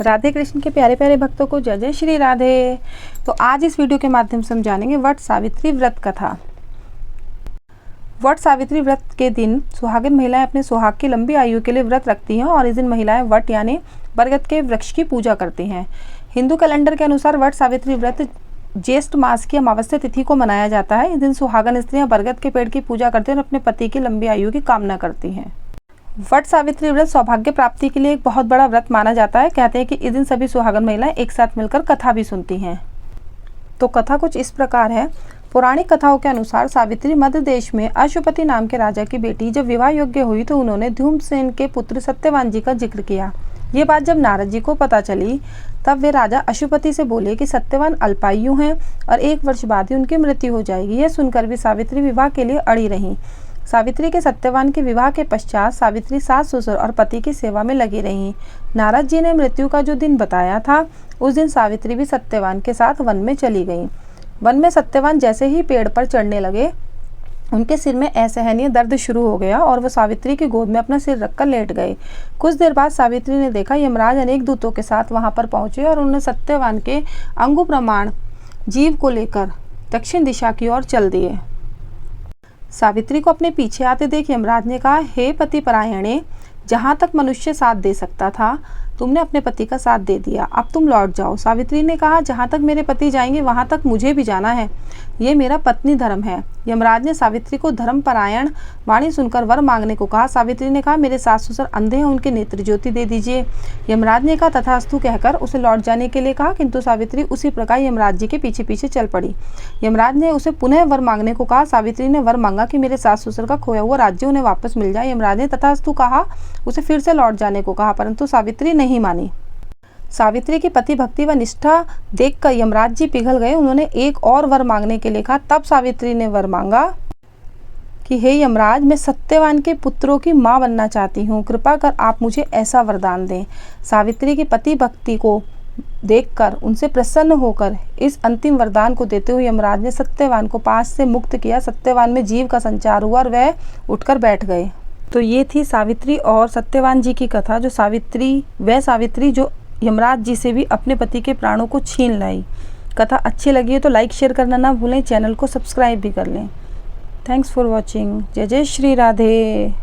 राधे कृष्ण के प्यारे प्यारे भक्तों को जय जय श्री राधे। तो आज इस वीडियो के माध्यम से हम जानेंगे वट सावित्री व्रत कथा। वट सावित्री व्रत के दिन सुहागिन महिलाएं अपने सुहाग की लंबी आयु के लिए व्रत रखती हैं और इस दिन महिलाएं वट यानी बरगद के वृक्ष की पूजा करती हैं। हिंदू कैलेंडर के अनुसार वट सावित्री व्रत ज्येष्ठ मास की अमावस्या तिथि को मनाया जाता है। इस दिन सुहागन स्त्रियां बरगद के पेड़ की पूजा करती हैं और अपने पति की लंबी आयु की कामना करती हैं। वट सावित्री व्रत सौभाग्य प्राप्ति के लिए एक बहुत बड़ा व्रत माना जाता है। कहते हैं कि इस दिन सभी सुहागन महिलाएं एक साथ मिलकर कथा भी सुनती हैं। तो कथा कुछ इस प्रकार है। पौराणिक कथाओं के अनुसार सावित्री मध्य देश में अशुपति नाम के राजा की बेटी जब विवाह योग्य हुई तो उन्होंने धूम्रसेन के पुत्र सत्यवान जी का जिक्र किया। ये बात जब नारद जी को पता चली तब वे राजा अशुपति से बोले कि सत्यवान अल्पायु हैं और 1 वर्ष बाद ही उनकी मृत्यु हो जाएगी। यह सुनकर भी सावित्री विवाह के लिए अड़ी रहीं। सावित्री के सत्यवान के विवाह के पश्चात सावित्री सास ससुर और पति की सेवा में लगी रहीं। नारद जी ने मृत्यु का जो दिन बताया था उस दिन सावित्री भी सत्यवान के साथ वन में चली गईं। वन में सत्यवान जैसे ही पेड़ पर चढ़ने लगे उनके सिर में असहनीय दर्द शुरू हो गया और वो सावित्री की गोद में अपना सिर रखकर लेट गए। कुछ देर बाद सावित्री ने देखा यमराज अनेक दूतों के साथ वहां पर पहुंचे और उन्होंने सत्यवान के अंगु प्रमाण जीव को लेकर दक्षिण दिशा की ओर चल दिए। सावित्री को अपने पीछे आते देख यमराज ने कहा, हे पति परायणे, जहाँ तक मनुष्य साथ दे सकता था तुमने अपने पति का साथ दे दिया, अब तुम लौट जाओ। सावित्री ने कहा, जहाँ तक मेरे पति जाएंगे वहाँ तक मुझे भी जाना है, ये मेरा पत्नी धर्म है। यमराज ने सावित्री को धर्म परायण वाणी सुनकर वर मांगने को कहा। सावित्री ने कहा, मेरे सास ससुर अंधे हैं, उनके नेत्र ज्योति दे दीजिए। यमराज ने कहा तथास्तु कहकर उसे लौट जाने के लिए कहा, किंतु सावित्री उसी प्रकार यमराज जी के पीछे पीछे चल पड़ी। यमराज ने उसे पुनः वर मांगने को कहा। सावित्री ने वर मांगा कि मेरे सास ससुर का खोया हुआ राज्य उन्हें वापस मिल जाए। यमराज ने तथास्तु कहा, उसे फिर से लौट जाने को कहा, परंतु सावित्री नहीं मानी। सावित्री की पति भक्ति व निष्ठा देखकर यमराज जी पिघल गए। उन्होंने एक और वर मांगने के लिए कहा। तब सावित्री ने वर मांगा कि हे यमराज, मैं सत्यवान के पुत्रों की मां बनना चाहती हूँ, कृपा कर आप मुझे ऐसा वरदान दें। सावित्री की पति भक्ति को देखकर उनसे प्रसन्न होकर इस अंतिम वरदान को देते हुए यमराज ने सत्यवान को पास से मुक्त किया। सत्यवान में जीव का संचार हुआ और वह उठकर बैठ गए। तो ये थी सावित्री और सत्यवान जी की कथा। जो सावित्री जो यमराज जी से भी अपने पति के प्राणों को छीन लाई। कथा अच्छी लगी है तो लाइक शेयर करना ना भूलें, चैनल को सब्सक्राइब भी कर लें। Thanks for watching. जय जय श्री राधे।